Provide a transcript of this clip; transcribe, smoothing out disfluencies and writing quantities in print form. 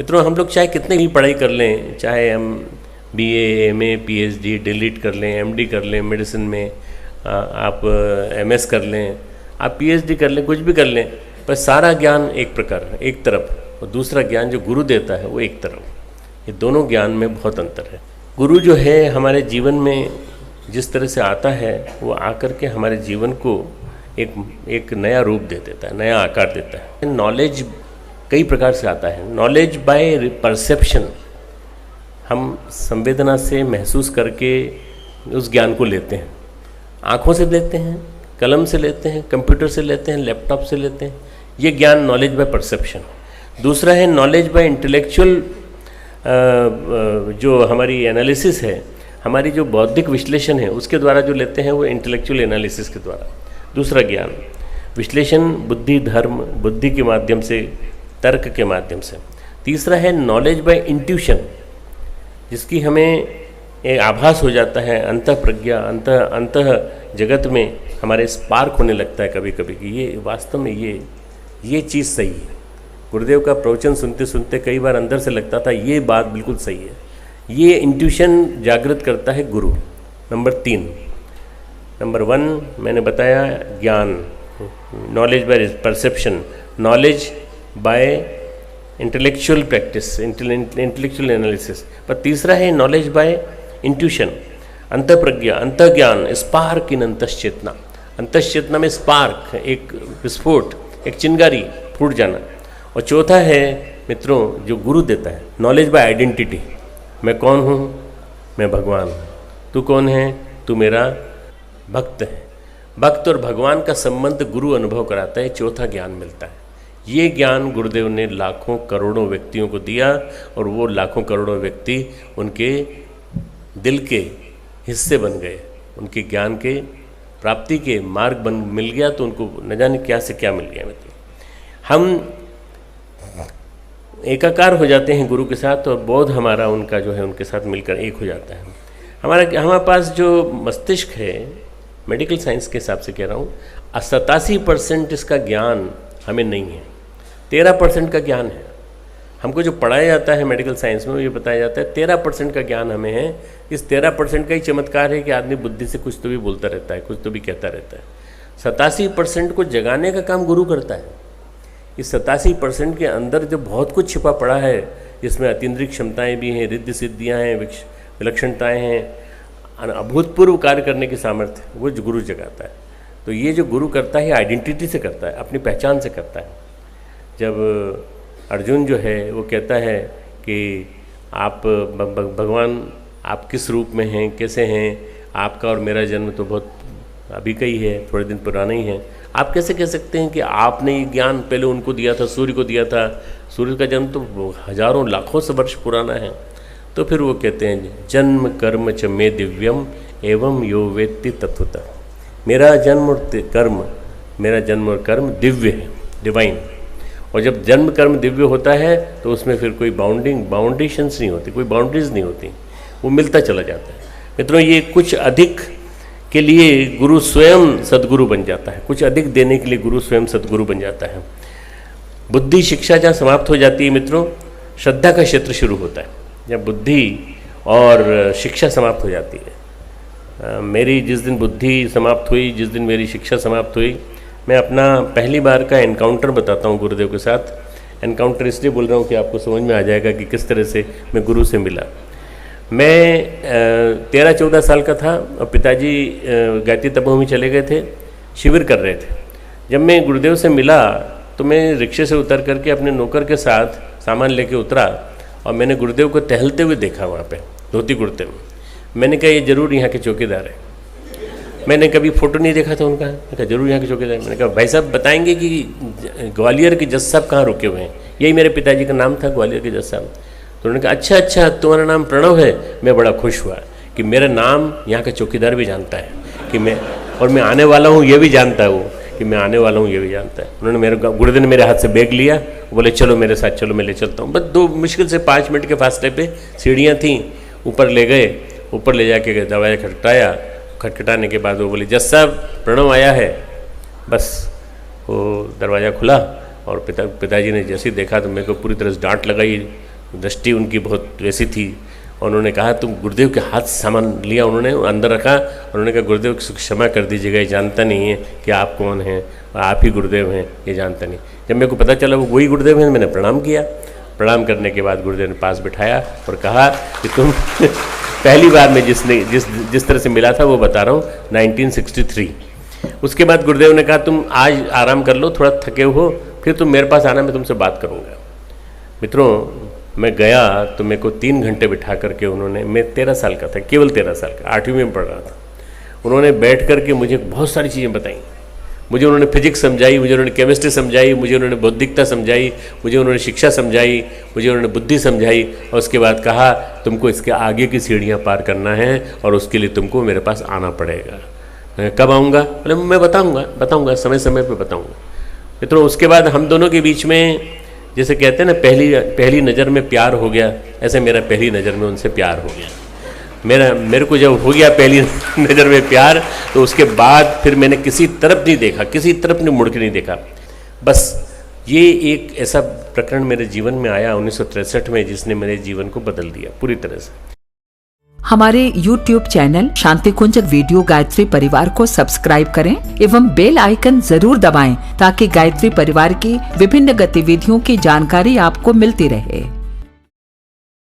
मित्रों, हम लोग चाहे कितने भी पढ़ाई कर लें, चाहे हम BA MA PhD डिलीट कर लें, MD कर लें मेडिसिन में, आप MS कर लें, आप PhD कर लें, कुछ भी कर लें, पर सारा ज्ञान एक प्रकार एक तरफ, और दूसरा ज्ञान जो गुरु देता है वो एक तरफ। ये दोनों ज्ञान में बहुत अंतर है। गुरु जो है हमारे जीवन में जिस तरह से आता है, वो आकर के हमारे जीवन को एक नया रूप दे देता है, नया आकार देता है। नॉलेज कई प्रकार से आता है। नॉलेज बाय परसेप्शन, हम संवेदना से महसूस करके उस ज्ञान को लेते हैं। आँखों से लेते हैं, कलम से लेते हैं, कंप्यूटर से लेते हैं, लैपटॉप से लेते हैं। ये ज्ञान नॉलेज बाय परसेप्शन। दूसरा है नॉलेज बाय इंटेलेक्चुअल, जो हमारी एनालिसिस है, हमारी जो बौद्धिक विश्लेषण है उसके द्वारा जो लेते हैं, वो इंटेलेक्चुअल एनालिसिस के द्वारा। दूसरा ज्ञान विश्लेषण, बुद्धि, धर्म, बुद्धि के माध्यम से, तर्क के माध्यम से। तीसरा है नॉलेज बाय इंट्यूशन, जिसकी हमें एक आभास हो जाता है, अंतः प्रज्ञा, अंतः जगत में हमारे स्पार्क होने लगता है कभी कभी कि ये वास्तव में ये चीज़ सही है। गुरुदेव का प्रवचन सुनते सुनते कई बार अंदर से लगता था ये बात बिल्कुल सही है। ये इंट्यूशन जागृत करता है गुरु। नंबर 3, नंबर 1 मैंने बताया ज्ञान, knowledge by perception, knowledge by intellectual practice, intellectual analysis. पर तीसरा है नॉलेज बाय इंट्यूशन, अंतः प्रज्ञा, अंतः ज्ञान, स्पार्क इन अंतश्चेतना। अंतश्चेतना में स्पार्क, एक विस्फोट, एक चिंगारी फूट जाना। और चौथा है मित्रों जो गुरु देता है, नॉलेज बाय आइडेंटिटी। मैं कौन हूँ? मैं भगवान हूँ। तू कौन है? तू मेरा भक्त है। भक्त और भगवान का संबंध गुरु अनुभव कराता है, चौथा ज्ञान मिलता है। ये ज्ञान गुरुदेव ने लाखों करोड़ों व्यक्तियों को दिया, और वो लाखों करोड़ों व्यक्ति उनके दिल के हिस्से बन गए। उनके ज्ञान के प्राप्ति के मार्ग मिल गया, तो उनको न जाने क्या से क्या मिल गया। मतलब हम एकाकार हो जाते हैं गुरु के साथ, और बोध हमारा उनका जो है उनके साथ मिलकर एक हो जाता है। हमारे पास जो मस्तिष्क है, मेडिकल साइंस के हिसाब से कह रहा हूँ, 87% इसका ज्ञान हमें नहीं है, 13% का ज्ञान है। हमको जो पढ़ाया जाता है मेडिकल साइंस में, ये बताया जाता है 13% का ज्ञान हमें है। इस 13% का ही चमत्कार है कि आदमी बुद्धि से कुछ तो भी बोलता रहता है, कुछ तो भी कहता रहता है। 87% को जगाने का काम गुरु करता है। इस 87% के अंदर जो बहुत कुछ छिपा पड़ा है, जिसमें अतीन्द्रिय क्षमताएँ भी हैं, रिद्धि सिद्धियाँ हैं, विलक्षणताएँ हैं, अभूतपूर्व कार्य करने की सामर्थ्य, वो जो गुरु जगाता है। तो ये जो गुरु करता है आइडेंटिटी से करता है, अपनी पहचान से करता है। जब अर्जुन जो है वो कहता है कि आप भगवान आप किस रूप में हैं, कैसे हैं, आपका और मेरा जन्म तो बहुत अभी का ही है, थोड़े दिन पुराना ही है। आप कैसे कह सकते हैं कि आपने ये ज्ञान पहले उनको दिया था, सूर्य को दिया था? सूर्य का जन्म तो हजारों लाखों से वर्ष पुराना है। तो फिर वो कहते हैं जन्म कर्म च मे दिव्यम एवं यो वेत्ति तत्वतः। मेरा जन्म और कर्म दिव्य है, डिवाइन। और जब जन्म कर्म दिव्य होता है तो उसमें फिर कोई बाउंडेशंस नहीं होती, कोई बाउंड्रीज नहीं होती, वो मिलता चला जाता है। मित्रों, ये कुछ अधिक के लिए गुरु स्वयं सदगुरु बन जाता है, कुछ अधिक देने के लिए गुरु स्वयं सदगुरु बन जाता है। बुद्धि शिक्षा जहाँ समाप्त हो जाती है मित्रों, श्रद्धा का क्षेत्र शुरू होता है। जब बुद्धि और शिक्षा समाप्त हो जाती है, मेरी जिस दिन बुद्धि समाप्त हुई, जिस दिन मेरी शिक्षा समाप्त हुई, मैं अपना पहली बार का एनकाउंटर बताता हूँ गुरुदेव के साथ। एनकाउंटर इसलिए बोल रहा हूँ कि आपको समझ में आ जाएगा कि किस तरह से मैं गुरु से मिला। मैं 13-14 साल का था और पिताजी गायत्री तपोभूमि चले गए थे, शिविर कर रहे थे। जब मैं गुरुदेव से मिला तो मैं रिक्शे से उतर करके अपने नौकर के साथ सामान लेके उतरा, और मैंने गुरुदेव को टहलते हुए देखा वहाँ पे धोती कुर्ते में। मैंने कहा ये जरूर यहाँ के चौकीदार है। मैंने कभी फ़ोटो नहीं देखा था उनका, मैंने कहा जरूर यहाँ के चौकीदार। मैंने कहा भाई साहब बताएंगे कि ग्वालियर के जज साहब कहाँ रुके हुए हैं? यही मेरे पिताजी का नाम था, ग्वालियर के जज साहब। तो उन्होंने कहा अच्छा तुम्हारा नाम प्रणव है। मैं बड़ा खुश हुआ कि मेरा नाम यहाँ का चौकीदार भी जानता है कि मैं आने वाला हूँ, ये भी जानता है वो कि मैं आने वाला हूँ, ये भी जानता है। उन्होंने मेरे गुरुदेव ने मेरे हाथ से बैग लिया, बोले चलो मेरे साथ चलो, मैं ले चलता हूँ। बस 2 मुश्किल से 5 मिनट के फासले पे सीढ़ियाँ थीं, ऊपर ले गए। ऊपर ले जाके दरवाजा खटखटाया, खटखटाने के बाद वो बोले जज साहब प्रणव आया है। बस वो दरवाज़ा खुला और पिताजी ने जैसे ही देखा तो मेरे को पूरी तरह से डांट लगाई, दृष्टि उनकी बहुत वैसी थी। उन्होंने कहा तुम गुरुदेव के हाथ सामान लिया, उन्होंने अंदर रखा। उन्होंने कहा गुरुदेव क्षमा कर दीजिएगा, ये जानता नहीं है कि आप कौन हैं, आप ही गुरुदेव हैं, ये जानता नहीं। जब मेरे को पता चला वो वही गुरुदेव हैं, मैंने प्रणाम किया। प्रणाम करने के बाद गुरुदेव ने पास बिठाया और कहा कि तुम पहली बार में जिस तरह से मिला था वो बता रहा हूँ, 1963। उसके बाद गुरुदेव ने कहा तुम आज आराम कर लो, थोड़ा थके हो, फिर तुम मेरे पास आना, मैं तुमसे बात करूँगा। मित्रों, मैं गया तो मेरे को 3 घंटे बिठा करके उन्होंने, मैं 13 साल का था, केवल 13 साल का, 8वीं में पढ़ रहा था। उन्होंने बैठ करके मुझे बहुत सारी चीज़ें बताई। मुझे उन्होंने फिजिक्स समझाई, मुझे उन्होंने केमिस्ट्री समझाई, मुझे उन्होंने बौद्धिकता समझाई, मुझे उन्होंने शिक्षा समझाई, मुझे उन्होंने बुद्धि समझाई। और उसके बाद कहा तुमको इसके आगे की सीढ़ियाँ पार करना है और उसके लिए तुमको मेरे पास आना पड़ेगा। कब आऊँगा? बोले मैं बताऊँगा, समय समय पर बताऊँगा। मित्रों, उसके बाद हम दोनों के बीच में, जैसे कहते हैं ना, पहली नज़र में प्यार हो गया, ऐसे मेरा पहली नज़र में उनसे प्यार हो गया। मेरे को जब हो गया पहली नज़र में प्यार, तो उसके बाद फिर मैंने किसी तरफ नहीं देखा, किसी तरफ नहीं मुड़ के नहीं देखा। बस ये एक ऐसा प्रकरण मेरे जीवन में आया 1963 में, जिसने मेरे जीवन को बदल दिया पूरी तरह से। हमारे YouTube चैनल शांति कुंज वीडियो गायत्री परिवार को सब्सक्राइब करें एवं बेल आइकन जरूर दबाएं ताकि गायत्री परिवार की विभिन्न गतिविधियों की जानकारी आपको मिलती रहे।